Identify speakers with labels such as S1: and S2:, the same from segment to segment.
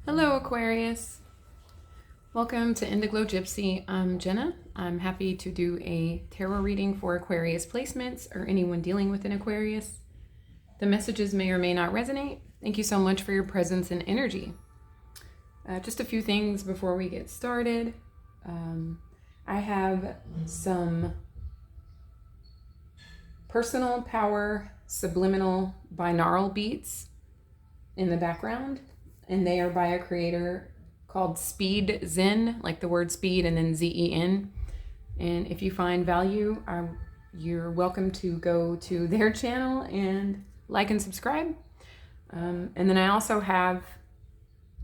S1: Hello, Aquarius. Welcome to Indiglojypsy. I'm Jenna. I'm happy to do a tarot reading for Aquarius placements or anyone dealing with an Aquarius. The messages may or may not resonate. Thank you so much for your presence and energy. Just a few things before we get started. I have some personal power subliminal binaural beats in the background, and they are by a creator called Speed Zen, like the word speed and then Zen. And if you find value, you're welcome to go to their channel and like and subscribe. And then I also have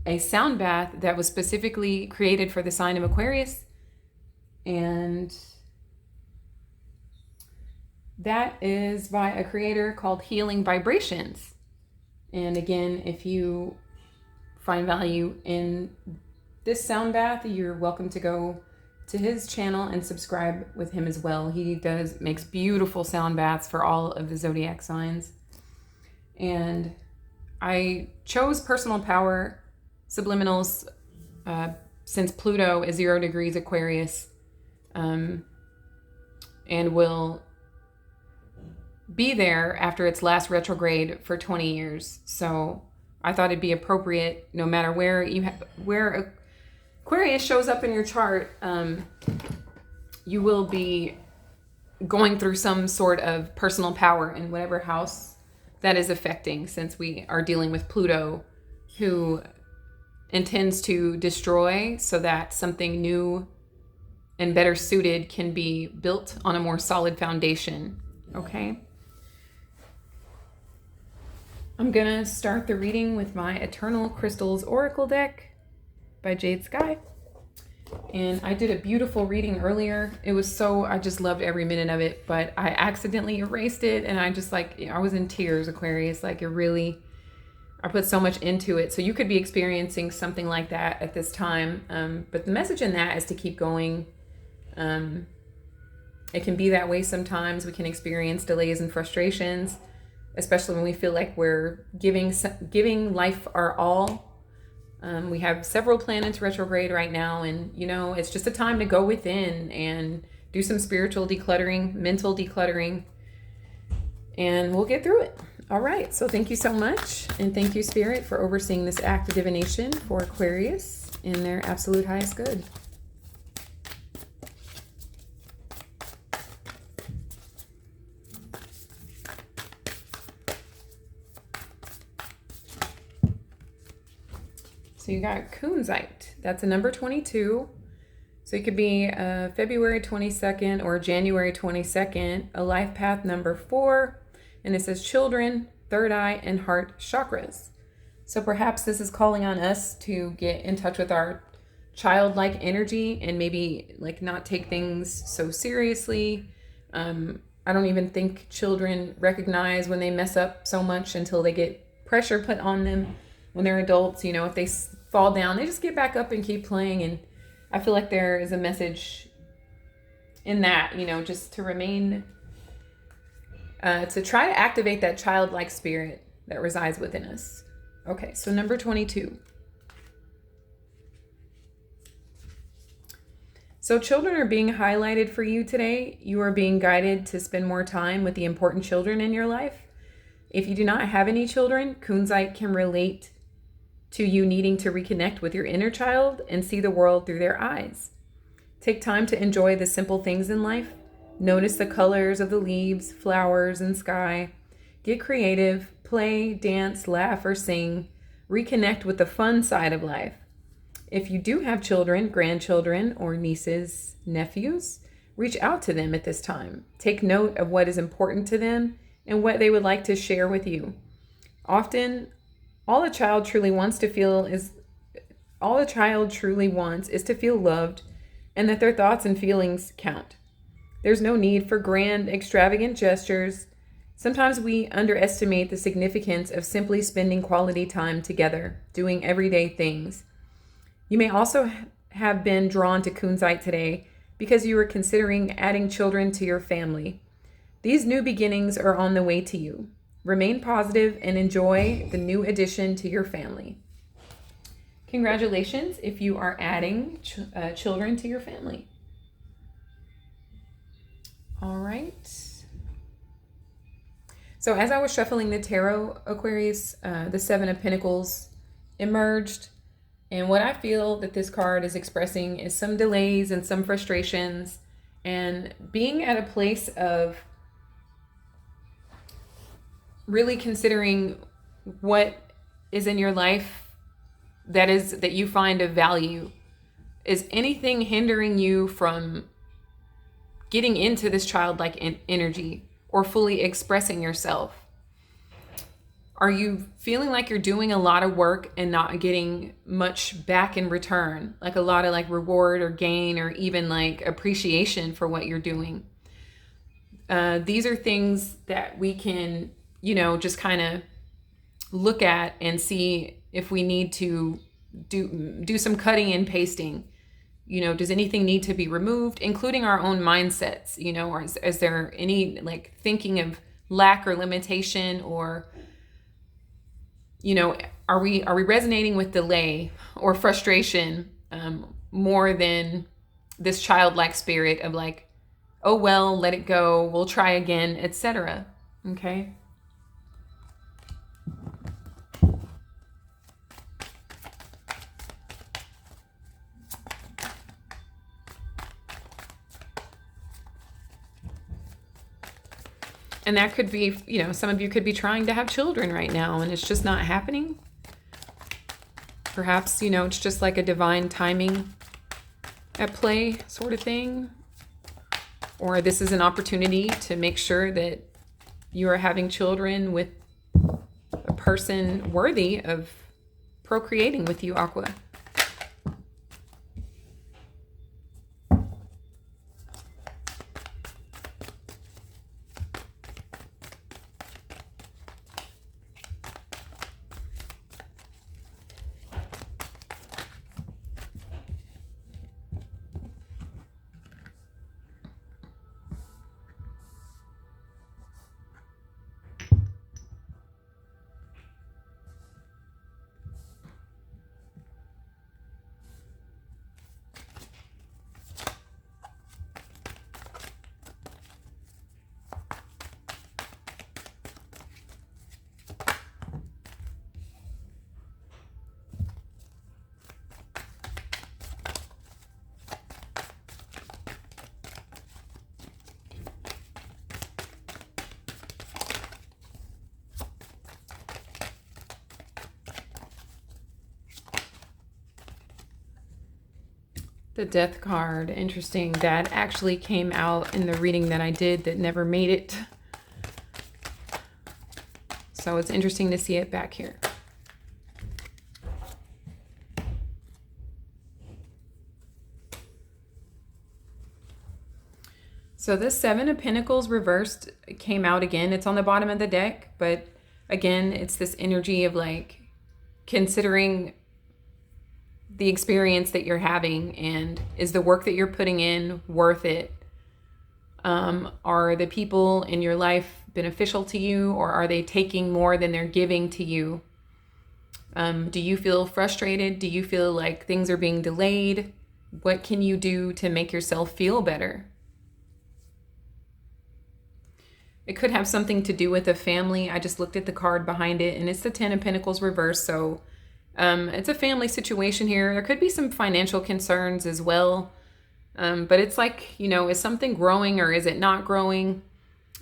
S1: a sound bath that was specifically created for the sign of Aquarius, and that is by a creator called Healing Vibrations. And again, if you find value in this sound bath, you're welcome to go to his channel and subscribe with him as well. He makes beautiful sound baths for all of the zodiac signs. And I chose personal power subliminals since Pluto is 0 degrees Aquarius, and will be there after its last retrograde for 20 years. So I thought it'd be appropriate, no matter where Aquarius shows up in your chart, you will be going through some sort of personal power in whatever house that is affecting, since we are dealing with Pluto, who intends to destroy so that something new and better suited can be built on a more solid foundation. Okay? I'm gonna start the reading with my Eternal Crystals Oracle deck by Jade Sky. And I did a beautiful reading earlier. I just loved every minute of it, but I accidentally erased it, and I was in tears, Aquarius. I put so much into it. So you could be experiencing something like that at this time. But the message in that is to keep going. It can be that way sometimes. We can experience delays and frustrations, especially when we feel like we're giving life our all. We have several planets retrograde right now, and it's just a time to go within and do some spiritual decluttering, mental decluttering, and we'll get through it. All right, so thank you so much, and thank you, Spirit, for overseeing this act of divination for Aquarius in their absolute highest good. So you got Kunzite. That's a number 22. So it could be February 22nd or January 22nd, a life path number 4. And it says children, third eye, and heart chakras. So perhaps this is calling on us to get in touch with our childlike energy and maybe not take things so seriously. I don't even think children recognize when they mess up so much until they get pressure put on them when they're adults. If they fall down, they just get back up and keep playing. And I feel like there is a message in that, just to remain, to try to activate that childlike spirit that resides within us. Okay, so number 22. So children are being highlighted for you today. You are being guided to spend more time with the important children in your life. If you do not have any children, Kunzite can relate to you needing to reconnect with your inner child and see the world through their eyes. Take time to enjoy the simple things in life. Notice the colors of the leaves, flowers, and sky. Get creative, play, dance, laugh, or sing. Reconnect with the fun side of life. If you do have children, grandchildren, or nieces, nephews, reach out to them at this time. Take note of what is important to them and what they would like to share with you. Often, all a child truly wants is to feel loved and that their thoughts and feelings count. There's no need for grand, extravagant gestures. Sometimes we underestimate the significance of simply spending quality time together, doing everyday things. You may also have been drawn to Kunzite today because you were considering adding children to your family. These new beginnings are on the way to you. Remain positive and enjoy the new addition to your family. Congratulations if you are adding children to your family. All right. So as I was shuffling the tarot, Aquarius, the Seven of Pentacles emerged. And what I feel that this card is expressing is some delays and some frustrations, and being at a place of really considering what is in your life that you find of value. Is anything hindering you from getting into this childlike energy or fully expressing yourself? Are you feeling like you're doing a lot of work and not getting much back in return? Like a lot of like reward or gain or even like appreciation for what you're doing. These are things that we can, just kind of look at and see if we need to do some cutting and pasting. Does anything need to be removed, including our own mindsets? Or is there any like thinking of lack or limitation, or are we resonating with delay or frustration more than this childlike spirit of like, oh well, let it go, we'll try again, etc. Okay. And that could be, some of you could be trying to have children right now and it's just not happening. Perhaps, it's just like a divine timing at play sort of thing. Or this is an opportunity to make sure that you are having children with a person worthy of procreating with you, Aqua. The Death card, interesting. That actually came out in the reading that I did that never made it. So it's interesting to see it back here. So this Seven of Pentacles reversed came out again. It's on the bottom of the deck, but again, it's this energy of like considering the experience that you're having, and is the work that you're putting in worth it? Are the people in your life beneficial to you, or are they taking more than they're giving to you? Do you feel frustrated? Do you feel like things are being delayed? What can you do to make yourself feel better? It could have something to do with a family. I just looked at the card behind it and it's the Ten of Pentacles reversed. So it's a family situation here. There could be some financial concerns as well. But it's like, is something growing or is it not growing?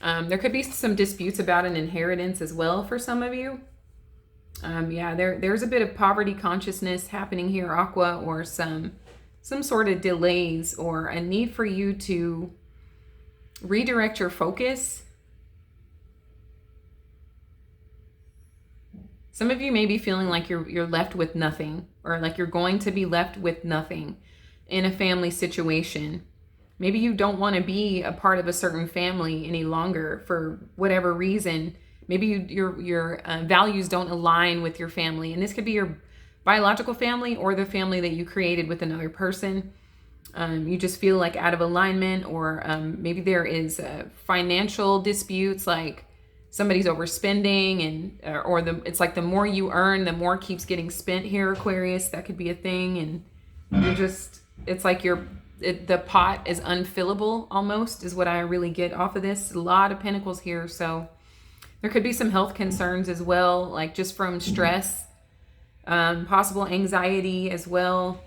S1: There could be some disputes about an inheritance as well for some of you. Yeah, there's a bit of poverty consciousness happening here, Aqua, or some sort of delays or a need for you to redirect your focus. Some of you may be feeling like you're left with nothing, or like you're going to be left with nothing in a family situation. Maybe you don't want to be a part of a certain family any longer for whatever reason. Maybe your values don't align with your family. And this could be your biological family or the family that you created with another person. You just feel like out of alignment, or maybe there is financial disputes, like somebody's overspending, and or it's like the more you earn, the more keeps getting spent here, Aquarius. That could be a thing. And you're just, it's like the pot is unfillable almost, is what I really get off of this. A lot of pentacles here. So there could be some health concerns as well, like just from stress, possible anxiety as well.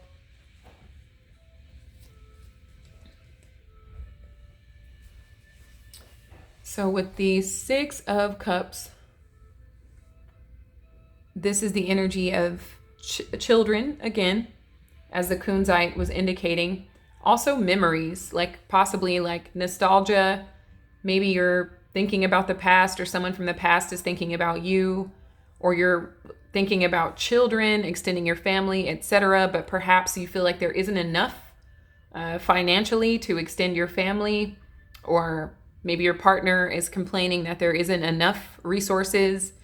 S1: So with the Six of Cups, this is the energy of children, again, as the Kunzite was indicating. Also memories, like possibly like nostalgia. Maybe you're thinking about the past, or someone from the past is thinking about you, or you're thinking about children, extending your family, etc. But perhaps you feel like there isn't enough financially to extend your family, or maybe your partner is complaining that there isn't enough resources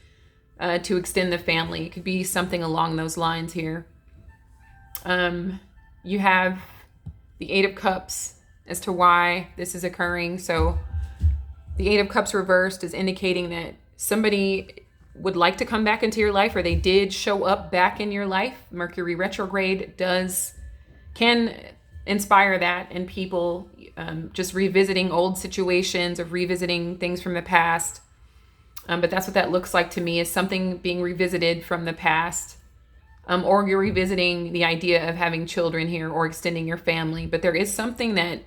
S1: to extend the family. It could be something along those lines here. You have the Eight of Cups as to why this is occurring. So the Eight of Cups reversed is indicating that somebody would like to come back into your life, or they did show up back in your life. Mercury retrograde can inspire that in people, just revisiting old situations, or revisiting things from the past. But that's what that looks like to me, is something being revisited from the past. Or you're revisiting the idea of having children here, or extending your family. But there is something that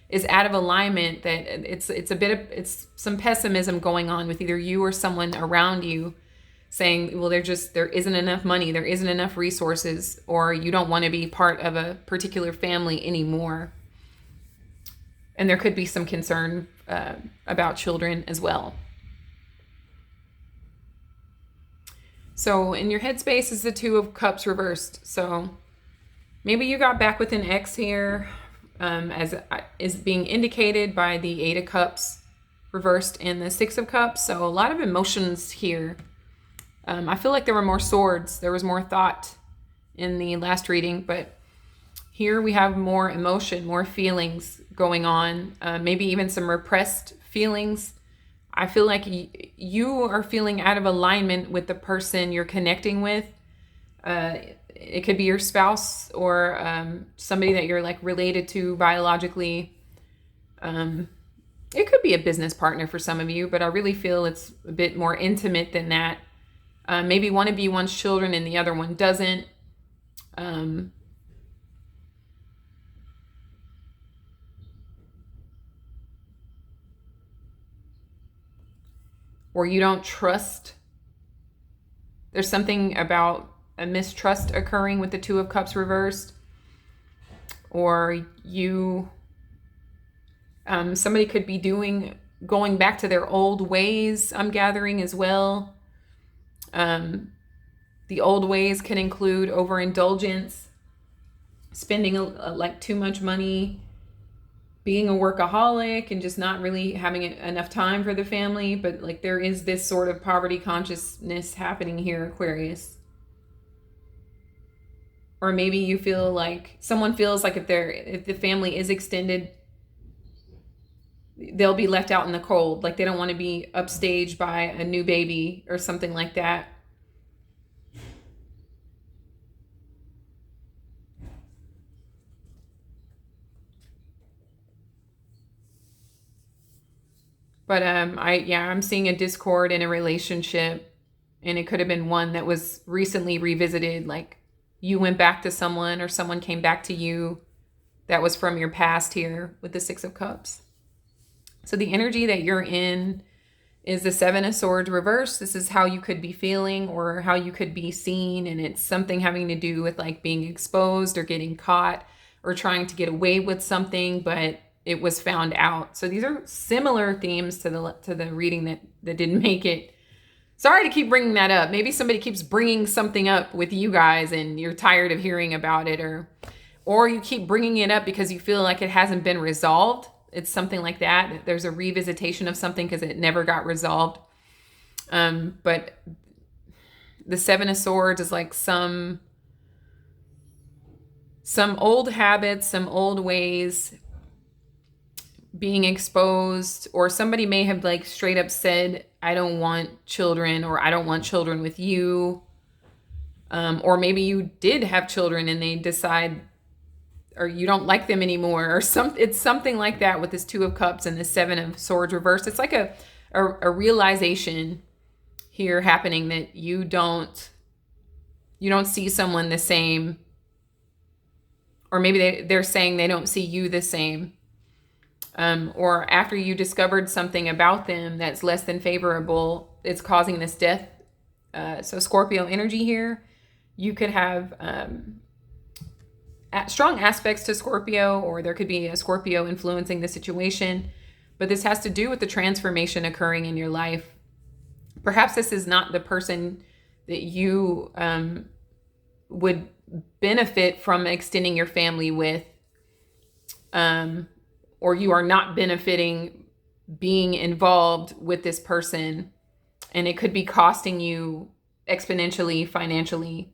S1: is out of alignment, that it's some pessimism going on with either you or someone around you, saying, well, there isn't enough money, there isn't enough resources, or you don't want to be part of a particular family anymore. And there could be some concern about children as well. So in your headspace is the Two of Cups reversed. So maybe you got back with an ex here, as is being indicated by the Eight of Cups reversed and the Six of Cups. So a lot of emotions here. I feel like there were more swords. There was more thought in the last reading, but here we have more emotion, more feelings going on, maybe even some repressed feelings. I feel like you are feeling out of alignment with the person you're connecting with. It could be your spouse, or somebody that you're like related to biologically. It could be a business partner for some of you, but I really feel it's a bit more intimate than that. Maybe one of you wants children and the other one doesn't. Or you don't trust. There's something about a mistrust occurring with the Two of Cups reversed. Or somebody could be going back to their old ways, I'm gathering as well. The old ways can include overindulgence, spending like too much money, being a workaholic, and just not really having enough time for the family. But like there is this sort of poverty consciousness happening here, Aquarius. Or maybe you feel like someone feels like if the family is extended, they'll be left out in the cold. Like they don't want to be upstaged by a new baby or something like that. But I'm seeing a discord in a relationship, and it could have been one that was recently revisited, like you went back to someone or someone came back to you that was from your past here with the Six of Cups. So the energy that you're in is the Seven of Swords reversed. This is how you could be feeling or how you could be seen, and it's something having to do with like being exposed or getting caught or trying to get away with something, but it was found out. So these are similar themes to the reading that didn't make it. Sorry to keep bringing that up. Maybe somebody keeps bringing something up with you guys and you're tired of hearing about it, or you keep bringing it up because you feel like it hasn't been resolved. It's something like that. There's a revisitation of something because it never got resolved. But the Seven of Swords is like some old habits, some old ways being exposed, or somebody may have like straight up said I don't want children, or I don't want children with you. Or maybe you did have children and they decide, or you don't like them anymore, or it's something like that with this Two of Cups and this Seven of Swords reversed. It's like a realization here happening that you don't see someone the same, or maybe they're saying they don't see you the same. Or after you discovered something about them that's less than favorable, it's causing this death. So Scorpio energy here, you could have strong aspects to Scorpio, or there could be a Scorpio influencing the situation. But this has to do with the transformation occurring in your life. Perhaps this is not the person that you would benefit from extending your family with, or you are not benefiting being involved with this person, and it could be costing you exponentially financially.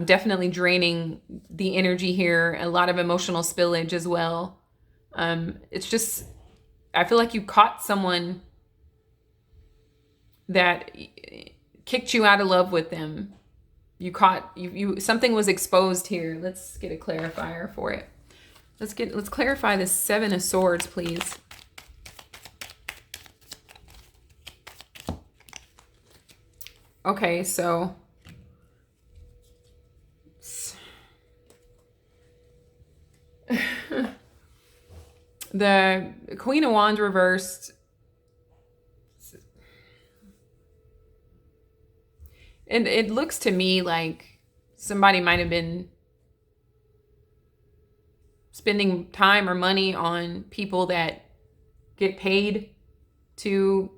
S1: Definitely draining the energy here, a lot of emotional spillage as well. It's just, I feel like you caught someone that kicked you out of love with them. You caught, something was exposed here. Let's get a clarifier for it. Let's clarify this Seven of Swords, please. Okay, so the Queen of Wands reversed. And it looks to me like somebody might have been spending time or money on people that get paid to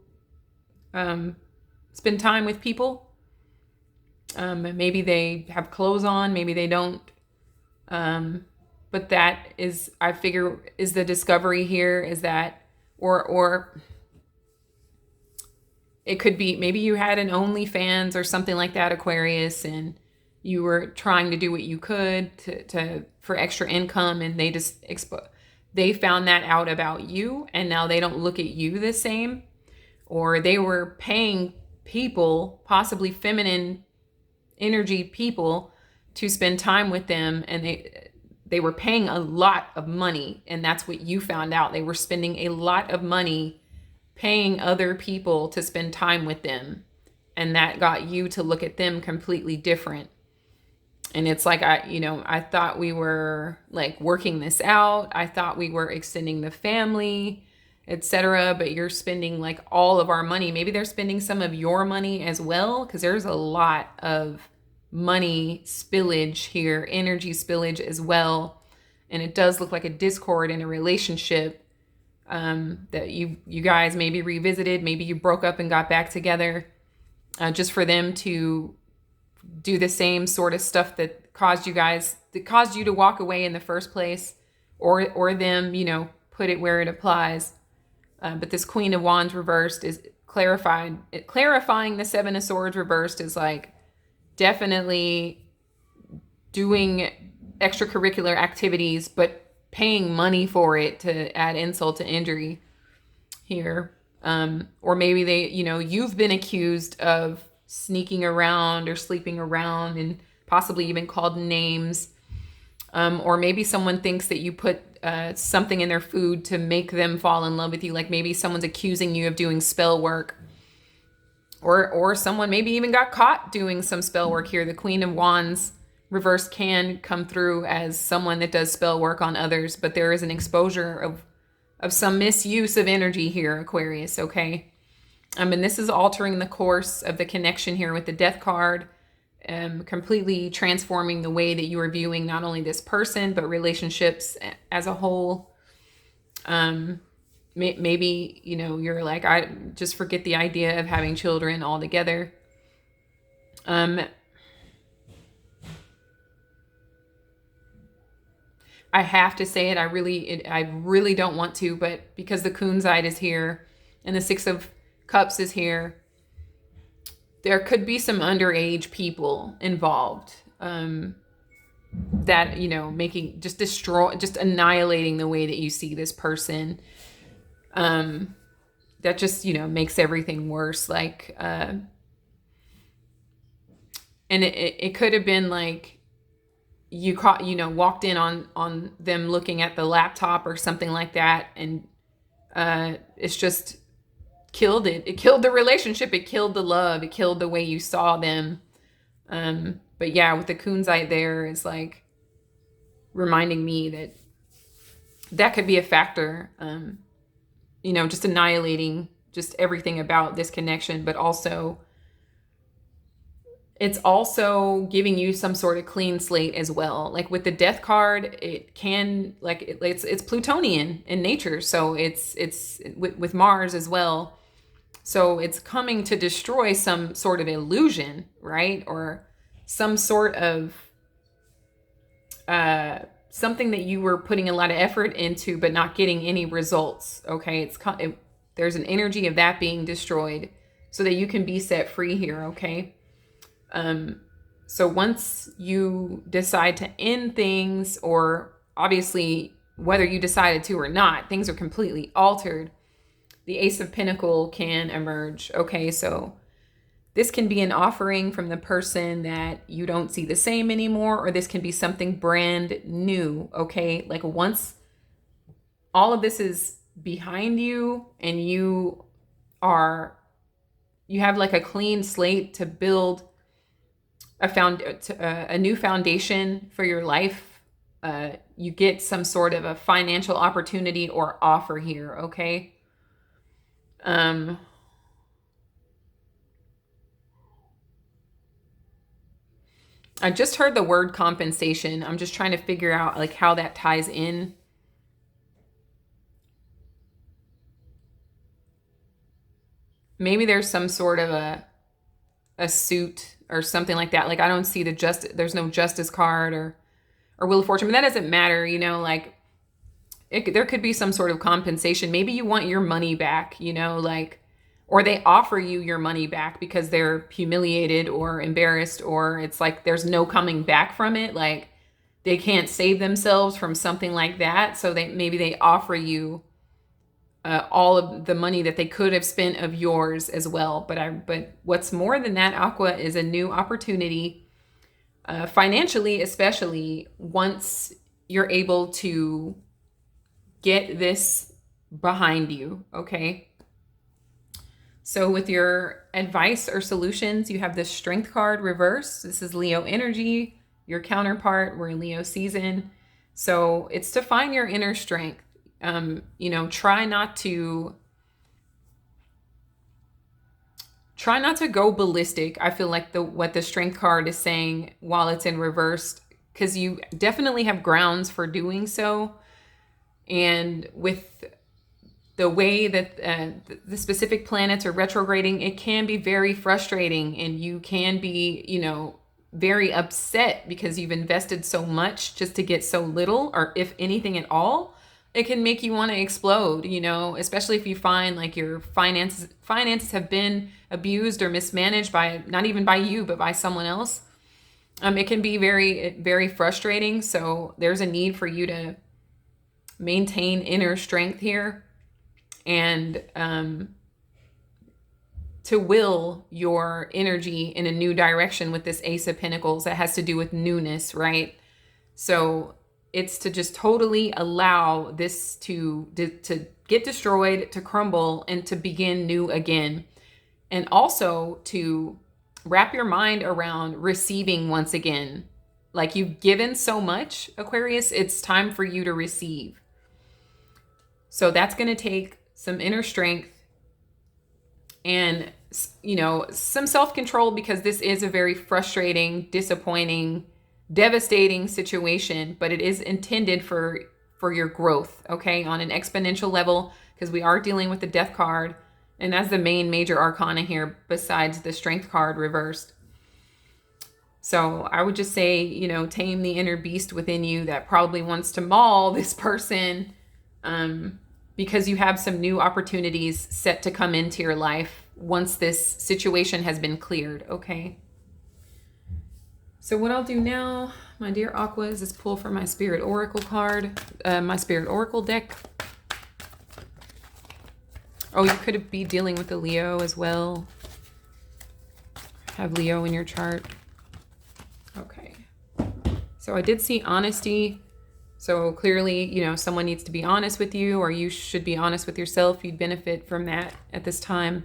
S1: spend time with people. Maybe they have clothes on, maybe they don't. But that is, I figure, is the discovery here, is that, or it could be, maybe you had an OnlyFans or something like that, Aquarius, and you were trying to do what you could to for extra income, and they just they found that out about you, and now they don't look at you the same. Or they were paying people, possibly feminine energy people, to spend time with them, and they were paying a lot of money, and that's what you found out. They were spending a lot of money paying other people to spend time with them, and that got you to look at them completely different. And it's like, I thought we were like working this out. I thought we were extending the family, etc. But you're spending like all of our money. Maybe they're spending some of your money as well, because there's a lot of money spillage here, energy spillage as well. And it does look like a discord in a relationship that you guys maybe revisited. Maybe you broke up and got back together just for them to do the same sort of stuff that caused you to walk away in the first place, or them, put it where it applies. But this Queen of Wands reversed is clarifying the Seven of Swords reversed is like definitely doing extracurricular activities, but paying money for it, to add insult to injury here. Or maybe you've been accused of sneaking around or sleeping around, and possibly even called names. Or maybe someone thinks that you put something in their food to make them fall in love with you. Like maybe someone's accusing you of doing spell work, or someone maybe even got caught doing some spell work here. The Queen of Wands reverse can come through as someone that does spell work on others, but there is an exposure of some misuse of energy here, Aquarius, okay? And this is altering the course of the connection here with the Death card, completely transforming the way that you are viewing not only this person, but relationships as a whole. Maybe, you're like, I just forget the idea of having children altogether. I have to say it. I really don't want to, but because the Kunzite is here and the Six of Cups is here, there could be some underage people involved that, making, just annihilating the way that you see this person. that just, you know, makes everything worse. Like, and it could have been like you caught, you know, walked in on them looking at the laptop or something like that, and it's just killed it. It killed the relationship. It killed the love. It killed the way you saw them. But yeah, with the kunzite there is like reminding me that that could be a factor. You know, just annihilating just everything about this connection, but also it's also giving you some sort of clean slate as well. Like with the death card, it can like it's Plutonian in nature, so it's with Mars as well. So it's coming to destroy some sort of illusion, right? Or some sort of something that you were putting a lot of effort into but not getting any results. Okay, there's an energy of that being destroyed so that you can be set free here. Okay. So once you decide to end things, or obviously whether you decided to or not, things are completely altered. The Ace of Pentacles can emerge. Okay, so this can be an offering from the person that you don't see the same anymore, or this can be something brand new. Okay, like once all of this is behind you and you have like a clean slate to build a new foundation for your life, you get some sort of a financial opportunity or offer here. Okay. I just heard the word compensation. I'm just trying to figure out like how that ties in. Maybe there's some sort of a suit or something like that. Like I don't see there's no justice card or Wheel of Fortune, but that doesn't matter, you know, like there could be some sort of compensation. Maybe you want your money back, you know, like, or they offer you your money back because they're humiliated or embarrassed, or it's like there's no coming back from it. Like they can't save themselves from something like that. So maybe they offer you all of the money that they could have spent of yours as well. But what's more than that, Aqua, is a new opportunity, financially, especially once you're able to get this behind you. Okay. So with your advice or solutions, you have the Strength card reverse. This is Leo energy, your counterpart. We're in Leo season. So it's to find your inner strength. You know, try not to go ballistic. I feel like what the Strength card is saying while it's in reverse, because you definitely have grounds for doing so. And with the way that the specific planets are retrograding, it can be very frustrating, and you can be, you know, very upset because you've invested so much just to get so little, or if anything at all. It can make you want to explode, you know, especially if you find like your finances have been abused or mismanaged by, not even by you, but by someone else. It can be very, very frustrating. So there's a need for you to maintain inner strength here, and to will your energy in a new direction with this Ace of Pentacles that has to do with newness, right? So it's to just totally allow this to get destroyed, to crumble, and to begin new again. And also to wrap your mind around receiving once again. Like you've given so much, Aquarius, it's time for you to receive. So that's going to take some inner strength and, you know, some self-control, because this is a very frustrating, disappointing, devastating situation, but it is intended for your growth, okay, on an exponential level, because we are dealing with the Death card, and that's the main major arcana here besides the Strength card reversed. So I would just say, you know, tame the inner beast within you that probably wants to maul this person, because you have some new opportunities set to come into your life once this situation has been cleared, okay? So what I'll do now, my dear Aquas, is pull for my Spirit Oracle card, my Spirit Oracle deck. Oh, you could be dealing with a Leo as well. Have Leo in your chart. Okay. So I did see honesty. So clearly, you know, someone needs to be honest with you, or you should be honest with yourself. You'd benefit from that at this time.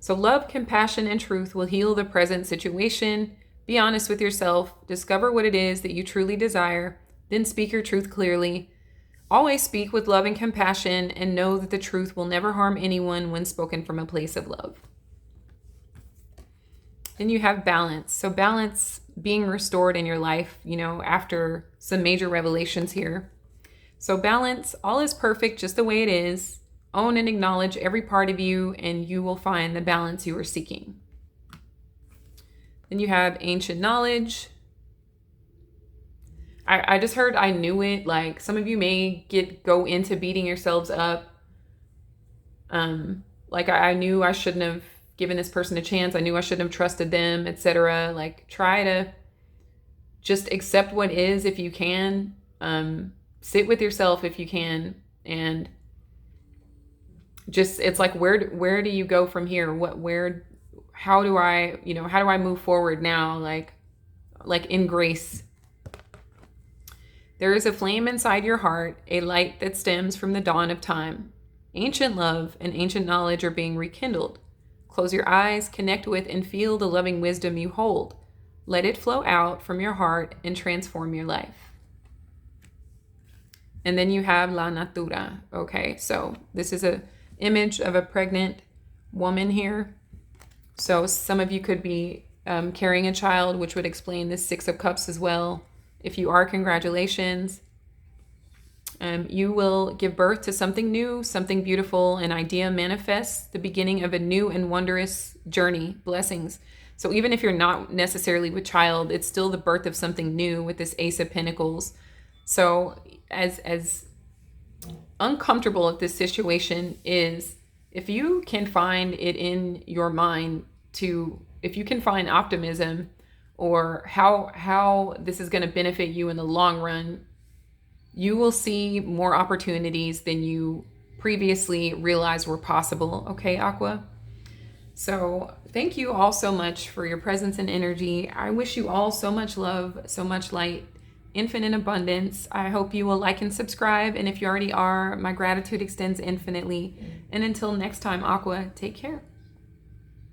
S1: So love, compassion, and truth will heal the present situation. Be honest with yourself. Discover what it is that you truly desire. Then speak your truth clearly. Always speak with love and compassion, and know that the truth will never harm anyone when spoken from a place of love. Then you have balance. So balance being restored in your life, you know, after some major revelations here. So balance, all is perfect just the way it is. Own and acknowledge every part of you, and you will find the balance you are seeking. Then you have ancient knowledge. I just heard I knew it. Like some of you may go into beating yourselves up. Like I knew I shouldn't have given this person a chance. I knew I shouldn't have trusted them, etc. Like try to just accept what is if you can. Sit with yourself if you can, and just it's like where do you go from here? How do I move forward now? Like in grace. There is a flame inside your heart, a light that stems from the dawn of time. Ancient love and ancient knowledge are being rekindled. Close your eyes, connect with and feel the loving wisdom you hold. Let it flow out from your heart and transform your life. And then you have La Natura. Okay, so this is an image of a pregnant woman here. So some of you could be carrying a child, which would explain the Six of Cups as well. If you are, congratulations. You will give birth to something new, something beautiful. An idea manifests, the beginning of a new and wondrous journey. Blessings. So even if you're not necessarily with child, it's still the birth of something new with this Ace of Pentacles. So as uncomfortable as this situation is, if you can find it in your mind if you can find optimism or how this is going to benefit you in the long run, you will see more opportunities than you previously realized were possible. Okay, Aqua? So thank you all so much for your presence and energy. I wish you all so much love, so much light, infinite abundance. I hope you will like and subscribe. And if you already are, my gratitude extends infinitely. And until next time, Aqua, take care.